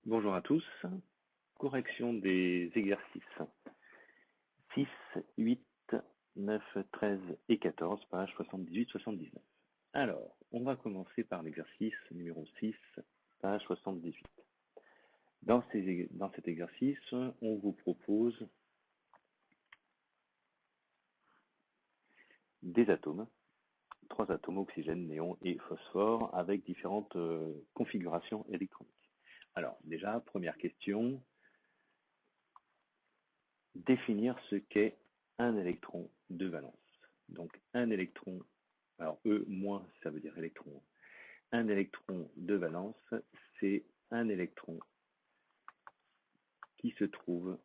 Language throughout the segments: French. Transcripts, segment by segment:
Bonjour à tous. Correction des exercices 6, 8, 9, 13 et 14, pages 78-79. Alors, on va commencer par l'exercice numéro 6, page 78. Dans cet exercice, on vous propose des atomes, 3 atomes, oxygène, néon et phosphore, avec différentes configurations électroniques. Alors, déjà, première question, définir ce qu'est un électron de valence. Donc, un électron, alors E moins, ça veut dire électron. Un électron de valence, c'est un électron qui se trouve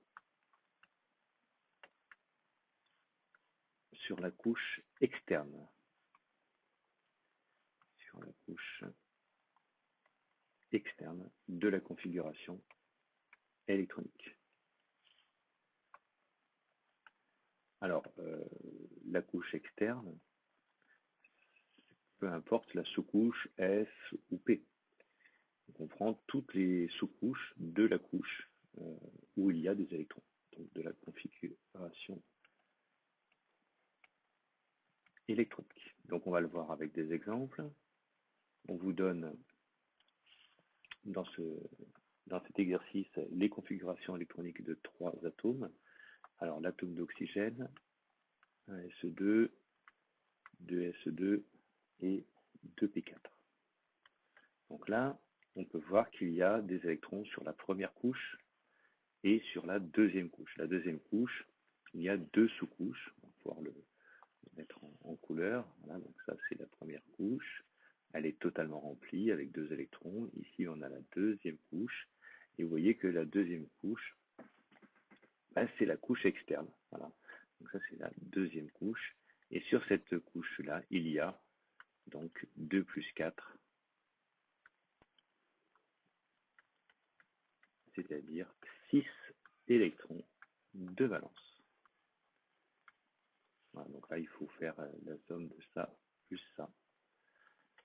sur la couche externe. Sur la couche externe de la configuration électronique. Alors, la couche externe, peu importe la sous-couche S ou P. Donc, on prend toutes les sous-couches de la couche où il y a des électrons, donc de la configuration électronique. Donc on va le voir avec des exemples. On vous donne dans cet exercice les configurations électroniques de 3 atomes. Alors l'atome d'oxygène, 1S2, 2S2 et 2P4. Donc là, on peut voir qu'il y a des électrons sur la première couche et sur la deuxième couche. La deuxième couche, il y a 2 sous-couches. On va pouvoir le mettre en couleur. Voilà, donc ça, c'est la première couche. Elle est totalement remplie avec 2 électrons. Ici, on a la deuxième couche. Et vous voyez que la deuxième couche, c'est la couche externe. Voilà. Donc ça, c'est la deuxième couche. Et sur cette couche-là, il y a donc 2 plus 4, c'est-à-dire 6 électrons de valence. Voilà, donc là, il faut faire la somme de ça plus ça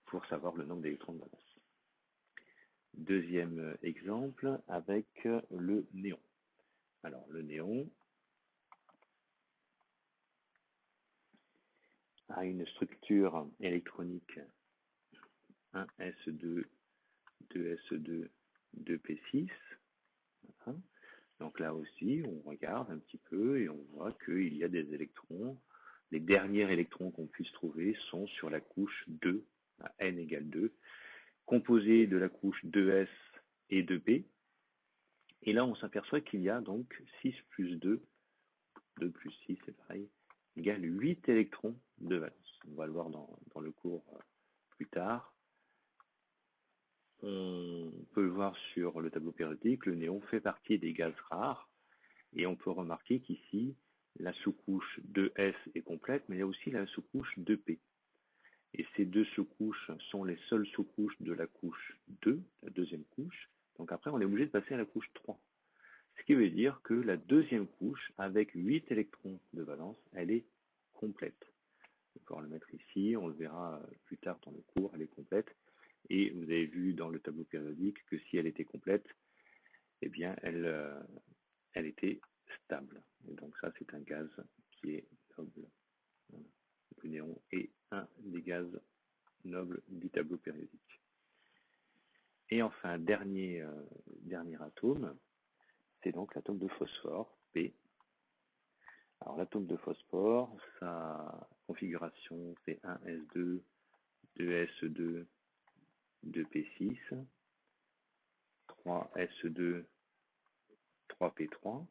pour savoir le nombre d'électrons de valence. Deuxième exemple avec le néon. Alors, le néon a une structure électronique 1S2, 2S2, 2P6. Voilà. Donc là aussi, on regarde un petit peu et on voit qu'il y a des électrons. Les derniers électrons qu'on puisse trouver sont sur la couche 2, à N égale 2, composée de la couche 2S et 2P. Et là, on s'aperçoit qu'il y a donc 6 plus 2, 2 plus 6, c'est pareil, égale 8 électrons de valence. On va le voir dans le cours plus tard. On peut le voir sur le tableau périodique, le néon fait partie des gaz rares, et on peut remarquer qu'ici, la sous-couche 2S est complète, mais il y a aussi la sous-couche 2P. Et ces 2 sous-couches sont les seules sous-couches de la couche 2, la deuxième couche. Donc après, on est obligé de passer à la couche 3. Ce qui veut dire que la deuxième couche, avec 8 électrons de valence, elle est complète. On peut le mettre ici, on le verra plus tard dans le cours, elle est complète. Et vous avez vu dans le tableau périodique que si elle était complète, eh bien, elle était stable. Et donc ça, c'est un gaz qui est noble. Voilà. Le néon est un des gaz nobles du tableau périodique. Et enfin, dernier atome, c'est donc l'atome de phosphore, P. Alors l'atome de phosphore, sa configuration, c'est 1S2, 2S2, 2P6, 3S2, 3P3.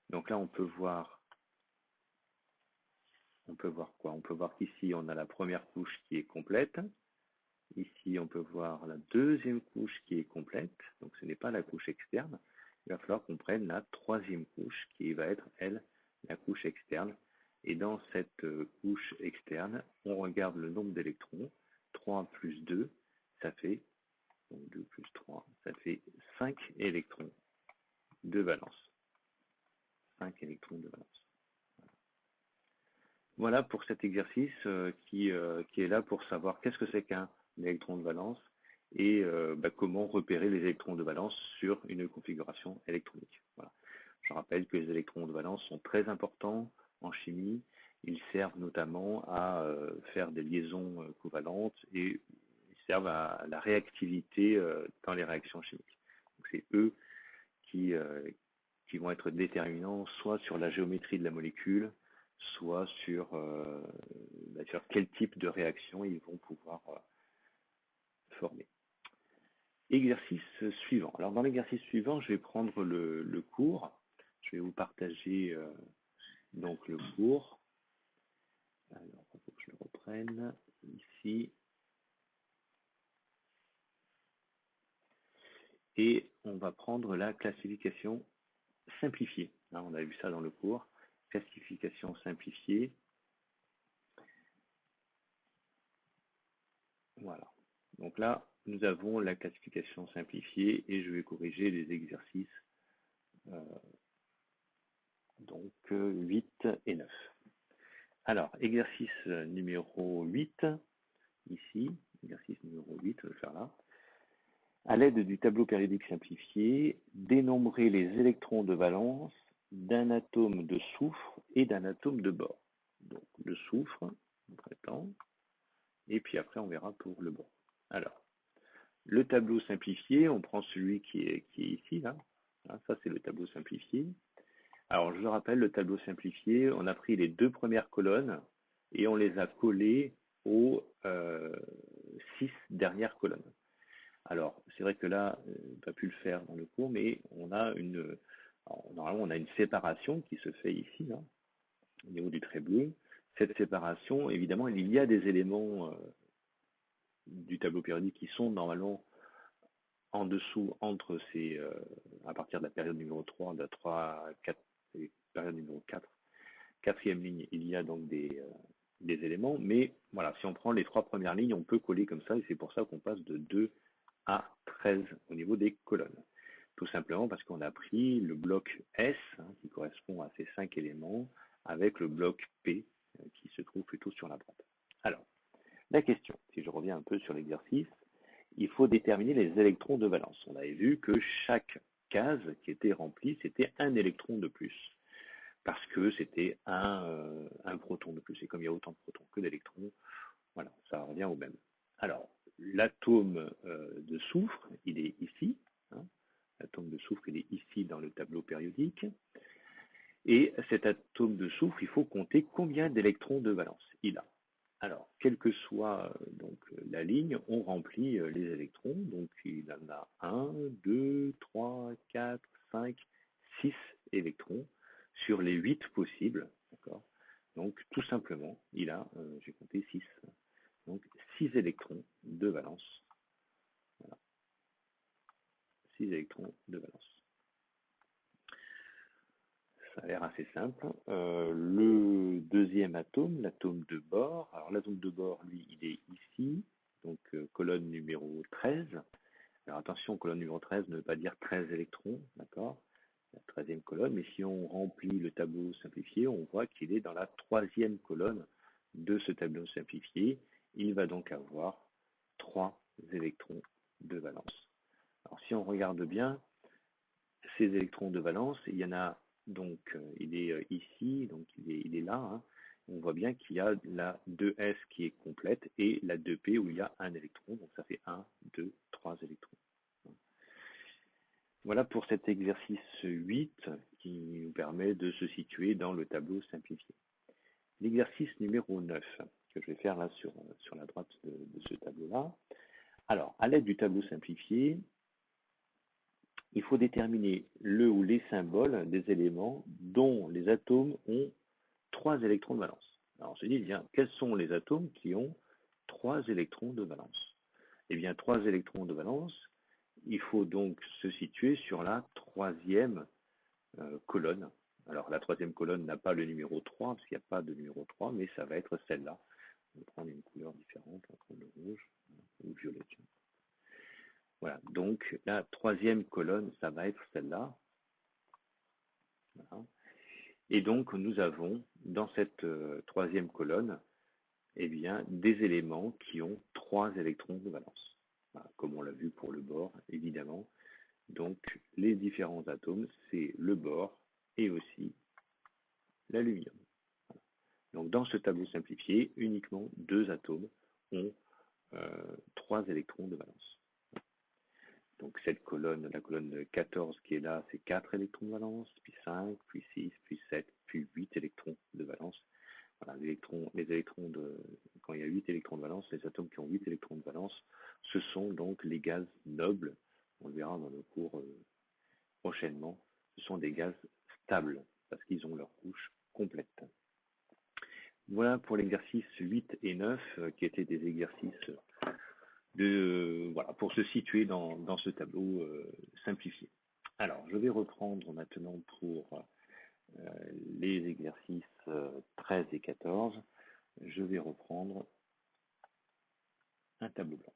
Donc là, on peut voir quoi? On peut voir qu'ici, on a la première couche qui est complète. Ici, on peut voir la deuxième couche qui est complète. Donc, ce n'est pas la couche externe. Il va falloir qu'on prenne la troisième couche qui va être, elle, la couche externe. Et dans cette couche externe, on regarde le nombre d'électrons. 3 plus 2, ça fait, donc 2 plus 3, ça fait 5 électrons de valence. 5 électrons de valence. Voilà pour cet exercice qui est là pour savoir qu'est-ce que c'est qu'un électron de valence et comment repérer les électrons de valence sur une configuration électronique. Voilà. Je rappelle que les électrons de valence sont très importants en chimie. Ils servent notamment à faire des liaisons covalentes et ils servent à la réactivité dans les réactions chimiques. C'est eux qui vont être déterminants soit sur la géométrie de la molécule, soit sur quel type de réaction ils vont pouvoir former. Exercice suivant. Alors dans l'exercice suivant, je vais prendre le cours. Je vais vous partager donc le cours. Alors, il faut que je le reprenne ici. Et on va prendre la classification simplifiée. Là, on a vu ça dans le cours. Classification simplifiée. Voilà. Donc là, nous avons la classification simplifiée et je vais corriger les exercices donc 8 et 9. Alors, exercice numéro 8, ici, exercice numéro 8, je vais le faire là. À l'aide du tableau périodique simplifié, dénombrer les électrons de valence d'un atome de soufre et d'un atome de bore. Donc, le soufre, en traitant, et puis après, on verra pour le bore. Alors, le tableau simplifié, on prend celui qui est ici, là. Ça, c'est le tableau simplifié. Alors, je le rappelle, le tableau simplifié, on a pris les deux premières colonnes et on les a collées aux 6 dernières colonnes. Alors, c'est vrai que là, on n'a pas pu le faire dans le cours, mais normalement, on a une séparation qui se fait ici, là, au niveau du trait bleu. Cette séparation, évidemment, il y a des éléments du tableau périodique qui sont normalement en dessous, entre à partir de la période numéro 3, de la 3, 4, période numéro 4, quatrième ligne, il y a donc des éléments, mais voilà, si on prend les 3 premières lignes, on peut coller comme ça, et c'est pour ça qu'on passe de 2 à 13 au niveau des colonnes. Tout simplement parce qu'on a pris le bloc S, qui correspond à ces 5 éléments, avec le bloc P, qui se trouve plutôt sur la droite. Alors, la question, si je reviens un peu sur l'exercice, il faut déterminer les électrons de valence. On avait vu que chaque case qui était remplie, c'était un électron de plus, parce que c'était un proton de plus. Et comme il y a autant de protons que d'électrons, voilà, ça revient au même. Alors, l'atome de soufre, il est ici. L'atome de soufre, il est ici dans le tableau périodique. Et cet atome de soufre, il faut compter combien d'électrons de valence il a. Alors, quelle que soit donc la ligne, on remplit les électrons. Donc, il en a 1, 2, 3, 4, 5, 6 électrons sur les 8 possibles. D'accord. Donc, tout simplement, il a, j'ai compté 6. Donc, 6 électrons de valence. Voilà. 6 électrons de valence. Ça a l'air assez simple. Le deuxième atome, l'atome de bore. Alors l'atome de bore, lui, il est ici, donc colonne numéro 13. Alors attention, colonne numéro 13 ne veut pas dire 13 électrons, d'accord? La 13e colonne, mais si on remplit le tableau simplifié, on voit qu'il est dans la 3e colonne de ce tableau simplifié. Il va donc avoir 3 électrons de valence. Alors si on regarde bien, ces électrons de valence, il y en a donc, il est ici, donc il est là. On voit bien qu'il y a la 2s qui est complète et la 2p où il y a un électron. Donc ça fait 1, 2, 3 électrons. Voilà pour cet exercice 8 qui nous permet de se situer dans le tableau simplifié. L'exercice numéro 9 que je vais faire là sur la droite de ce tableau-là. Alors, à l'aide du tableau simplifié, il faut déterminer le ou les symboles des éléments dont les atomes ont 3 électrons de valence. Alors on se dit, bien, quels sont les atomes qui ont 3 électrons de valence? Eh bien, 3 électrons de valence, il faut donc se situer sur la 3e colonne. Alors la 3e colonne n'a pas le numéro 3, parce qu'il n'y a pas de numéro 3, mais ça va être celle-là. On va prendre une couleur différente, on va prendre le rouge ou le violet. Voilà, donc la 3e colonne, ça va être celle-là. Voilà. Et donc nous avons dans cette 3e colonne, eh bien, des éléments qui ont 3 électrons de valence. voilà, comme on l'a vu pour le bore, évidemment. Donc, les différents atomes, c'est le bore et aussi l'aluminium. Donc, dans ce tableau simplifié, uniquement 2 atomes ont 3 électrons de valence. Donc, cette colonne, la colonne 14 qui est là, c'est 4 électrons de valence, puis 5, puis 6, puis 7, puis 8 électrons de valence. Voilà, quand il y a 8 électrons de valence, les atomes qui ont 8 électrons de valence, ce sont donc les gaz nobles. On le verra dans le cours prochainement. Ce sont des gaz stables parce qu'ils ont leur couche complète. Voilà pour l'exercice 8 et 9 qui étaient des exercices voilà, pour se situer dans ce tableau simplifié. Alors, je vais reprendre maintenant pour les exercices 13 et 14. Je vais reprendre un tableau blanc.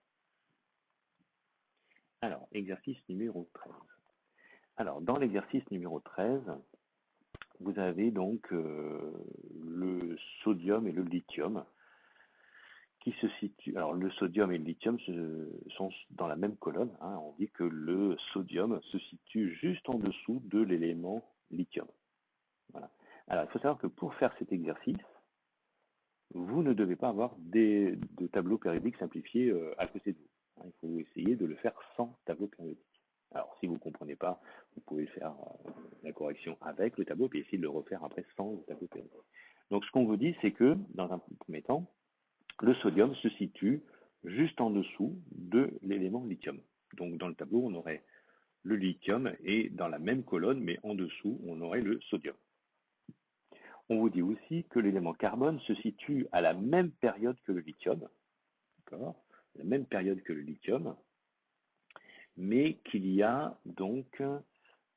Alors, exercice numéro 13. Alors, dans l'exercice numéro 13, vous avez donc le sodium et le lithium qui se situent. Alors, le sodium et le lithium sont dans la même colonne. Hein. On dit que le sodium se situe juste en dessous de l'élément lithium. Voilà. Alors, il faut savoir que pour faire cet exercice, vous ne devez pas avoir de tableau périodique simplifié à côté de vous. Il faut essayer de le faire sans tableau périodique. Alors, si vous ne comprenez pas, vous pouvez faire la correction avec le tableau, puis essayer de le refaire après sans le tableau périodique. Donc, ce qu'on vous dit, c'est que, dans un premier temps, le sodium se situe juste en dessous de l'élément lithium. Donc, dans le tableau, on aurait le lithium et dans la même colonne, mais en dessous, on aurait le sodium. On vous dit aussi que l'élément carbone se situe à la même période que le lithium, d'accord, la même période que le lithium, mais qu'il y a donc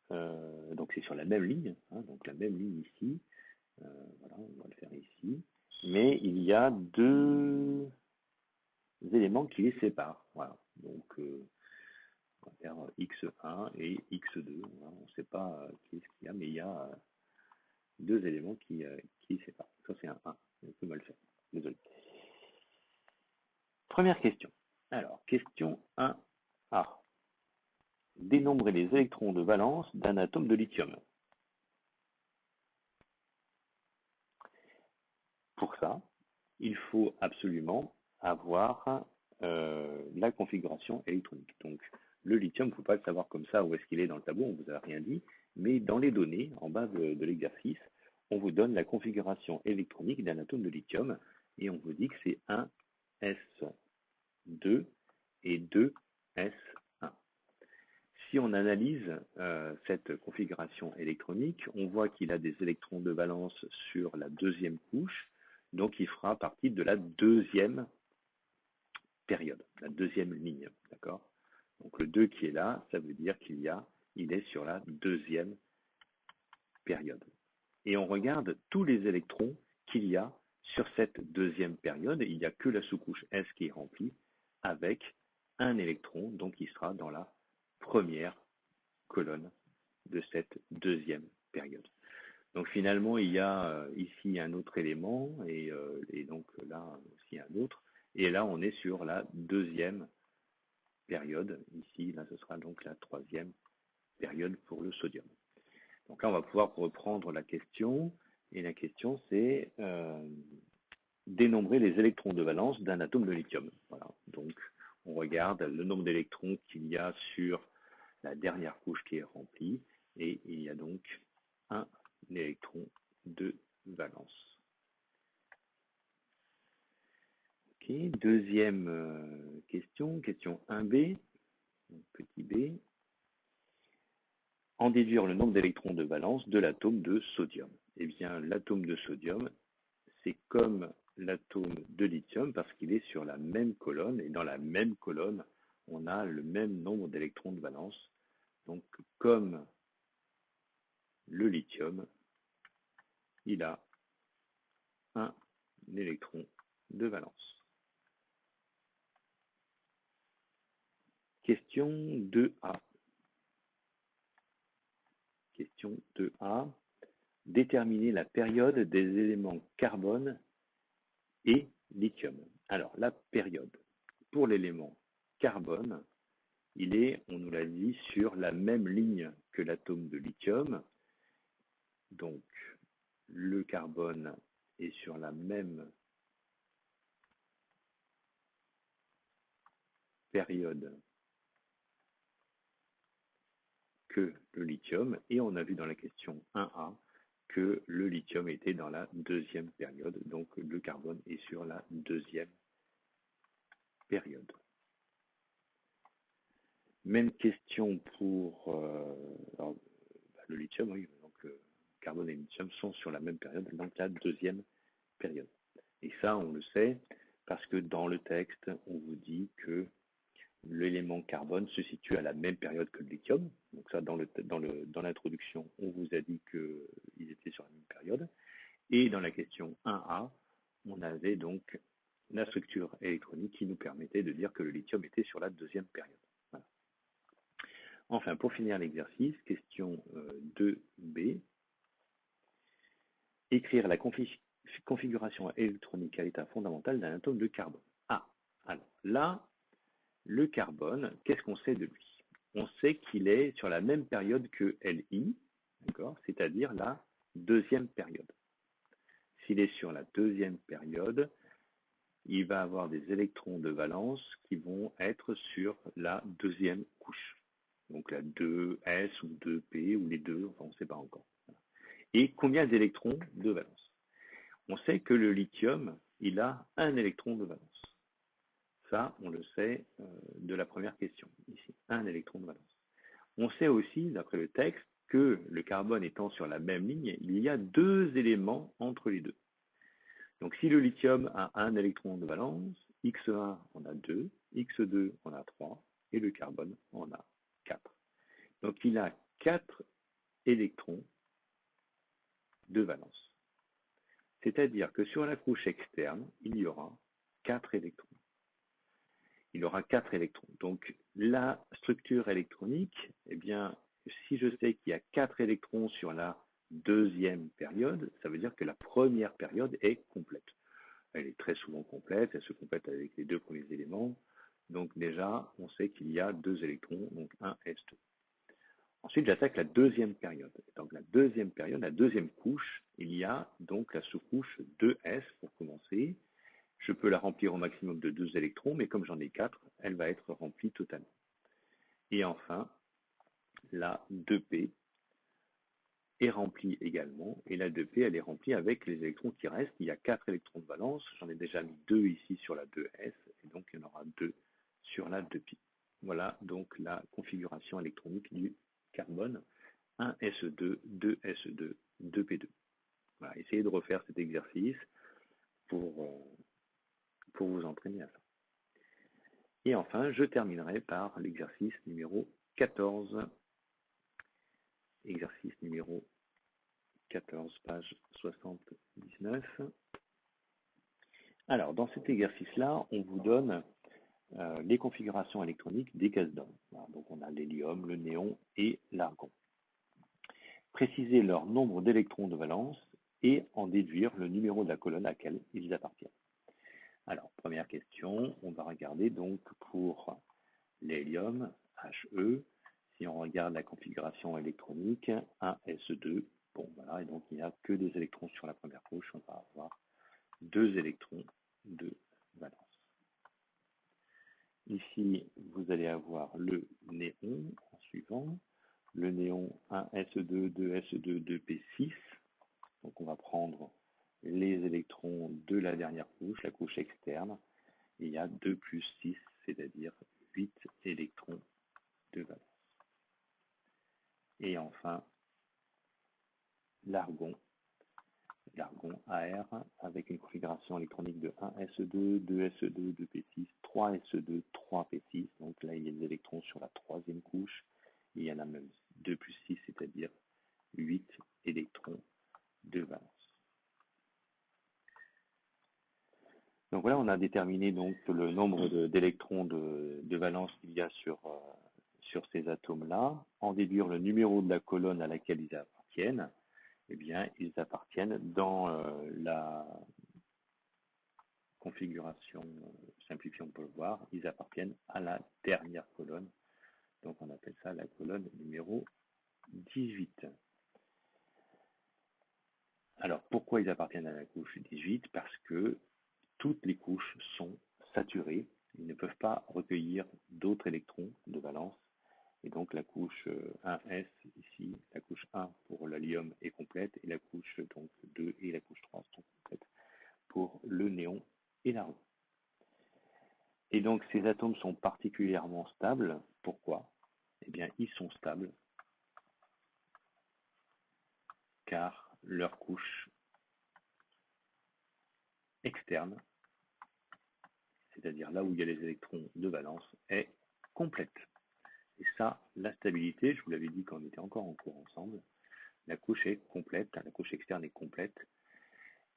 c'est sur la même ligne, hein, donc la même ligne ici, voilà, on va le faire ici, mais il y a 2 éléments qui les séparent, voilà, donc on va faire x1 et x2, voilà, on ne sait pas qu'est-ce qu'il y a, mais il y a 2 éléments qui les séparent, ça c'est un 1, on peut mal faire, désolé. Première question. Alors, question 1A. Dénombrez les électrons de valence d'un atome de lithium. Pour ça, il faut absolument avoir la configuration électronique. Donc, le lithium, il ne faut pas le savoir comme ça où est-ce qu'il est dans le tableau, on ne vous a rien dit, mais dans les données, en bas de l'exercice, on vous donne la configuration électronique d'un atome de lithium et on vous dit que c'est 1s2 et 2s1. Si on analyse cette configuration électronique, on voit qu'il a des électrons de valence sur la deuxième couche, donc il fera partie de la deuxième période, la deuxième ligne, d'accord? Donc le 2 qui est là, ça veut dire qu'il est sur la deuxième période. Et on regarde tous les électrons qu'il y a sur cette deuxième période, il n'y a que la sous-couche S qui est remplie avec un électron, donc il sera dans la première colonne de cette deuxième période. Donc finalement, il y a ici un autre élément et donc là aussi un autre. Et là, on est sur la deuxième période. Ici, là, ce sera donc la troisième période pour le sodium. Donc là, on va pouvoir reprendre la question. Et la question, c'est dénombrer les électrons de valence d'un atome de lithium. Voilà. Donc, on regarde le nombre d'électrons qu'il y a sur la dernière couche qui est remplie. Et il y a donc un électron de valence. Ok, deuxième question, question 1b, donc petit b. En déduire le nombre d'électrons de valence de l'atome de sodium. Eh bien, l'atome de sodium, c'est comme l'atome de lithium parce qu'il est sur la même colonne et dans la même colonne, on a le même nombre d'électrons de valence. Donc, comme le lithium, il a un électron de valence. Question 2A. Question 2A. Déterminer la période des éléments carbone et lithium. Alors, la période pour l'élément carbone, il est, on nous l'a dit, sur la même ligne que l'atome de lithium. Donc, le carbone est sur la même période que le lithium, et on a vu dans la question 1A que le lithium était dans la deuxième période, donc le carbone est sur la deuxième période. Même question pour le lithium, oui, donc carbone et lithium sont sur la même période, donc la deuxième période. Et ça, on le sait, parce que dans le texte, on vous dit que l'élément carbone se situe à la même période que le lithium. Donc ça, dans l'introduction, on vous a dit qu'ils étaient sur la même période. Et dans la question 1A, on avait donc la structure électronique qui nous permettait de dire que le lithium était sur la deuxième période. Voilà. Enfin, pour finir l'exercice, question 2B, écrire la configuration électronique à l'état fondamental d'un atome de carbone. Ah, alors là, le carbone, qu'est-ce qu'on sait de lui? On sait qu'il est sur la même période que Li, d'accord, c'est-à-dire la deuxième période. S'il est sur la deuxième période, il va avoir des électrons de valence qui vont être sur la deuxième couche. Donc la 2s ou 2p ou les deux, enfin on ne sait pas encore. Et combien d'électrons de valence? On sait que le lithium, il a un électron de valence. Ça, on le sait de la première question, ici, un électron de valence. On sait aussi, d'après le texte, que le carbone étant sur la même ligne, il y a deux éléments entre les deux. Donc si le lithium a un électron de valence, X1 en a 2, X2 en a 3, et le carbone en a 4. Donc il a 4 électrons de valence. C'est-à-dire que sur la couche externe, il y aura 4 électrons. Il aura 4 électrons. Donc la structure électronique, eh bien, si je sais qu'il y a 4 électrons sur la deuxième période, ça veut dire que la première période est complète. Elle est très souvent complète, elle se complète avec les deux premiers éléments. Donc déjà, on sait qu'il y a 2 électrons, donc un S2. Ensuite, j'attaque la deuxième période. Donc la deuxième période, la deuxième couche, il y a donc la sous-couche 2S pour commencer. Je peux la remplir au maximum de 2 électrons, mais comme j'en ai 4, elle va être remplie totalement. Et enfin, la 2P est remplie également, et la 2P, elle est remplie avec les électrons qui restent. Il y a 4 électrons de valence, j'en ai déjà mis 2 ici sur la 2S, et donc il y en aura 2 sur la 2P. Voilà donc la configuration électronique du carbone, 1S2, 2S2, 2P2. Voilà, essayez de refaire cet exercice pour vous entraîner à ça. Et enfin, je terminerai par l'exercice numéro 14. Exercice numéro 14, page 79. Alors, dans cet exercice-là, on vous donne les configurations électroniques des gaz d'homme. Voilà, donc, on a l'hélium, le néon et l'argon. Précisez leur nombre d'électrons de valence et en déduire le numéro de la colonne à laquelle ils appartiennent. Alors, première question, on va regarder donc pour l'hélium, He. Si on regarde la configuration électronique, 1s2, bon voilà, et donc il n'y a que des électrons sur la première couche, on va avoir 2 électrons de valence. Ici, vous allez avoir le néon en suivant, le néon 1s2, 2s2, 2p6, donc on va prendre les électrons de la dernière couche, la couche externe, et il y a 2 plus 6, c'est-à-dire 8 électrons de valence. Et enfin, l'argon AR avec une configuration électronique de 1s2, 2s2, 2p6, 3s2, 3p6. Donc là, il y a des électrons sur la troisième couche. Il y en a même 2 plus 6, c'est-à-dire 8 électrons de valence. Donc voilà, on a déterminé donc le nombre d'électrons de valence qu'il y a sur ces atomes-là. En déduire le numéro de la colonne à laquelle ils appartiennent. Eh bien, ils appartiennent dans configuration simplifiée, on peut le voir, ils appartiennent à la dernière colonne. Donc on appelle ça la colonne numéro 18. Alors pourquoi ils appartiennent à la couche 18? Parce que toutes les couches sont saturées. Ils ne peuvent pas recueillir d'autres électrons de valence. Et donc la couche 1s ici, la couche 1 pour l'allium est complète et la couche donc 2 et la couche 3 sont complètes pour le néon et l'argon. Et donc ces atomes sont particulièrement stables. Pourquoi? Eh bien ils sont stables car leur couche externe, c'est-à-dire là où il y a les électrons de valence, est complète. Et ça, la stabilité, je vous l'avais dit quand on était encore en cours ensemble, la couche est complète, la couche externe est complète.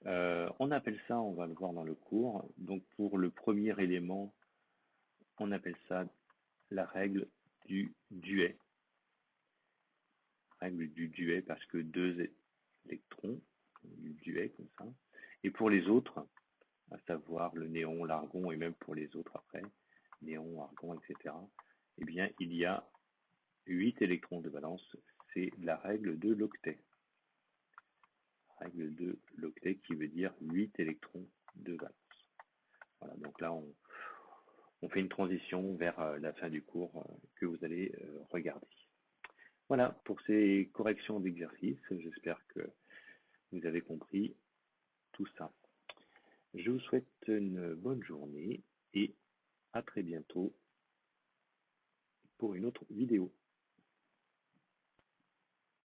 On appelle ça, on va le voir dans le cours, donc pour le premier élément, on appelle ça la règle du duet. Règle du duet parce que deux électrons, du duet comme ça. Et pour les autres, à savoir le néon, l'argon et même pour les autres après, néon, argon, etc., eh bien il y a 8 électrons de valence, c'est la règle de l'octet. Règle de l'octet qui veut dire 8 électrons de valence. Voilà, donc là on fait une transition vers la fin du cours que vous allez regarder. Voilà pour ces corrections d'exercice, j'espère que vous avez compris tout ça. Je vous souhaite une bonne journée et à très bientôt pour une autre vidéo.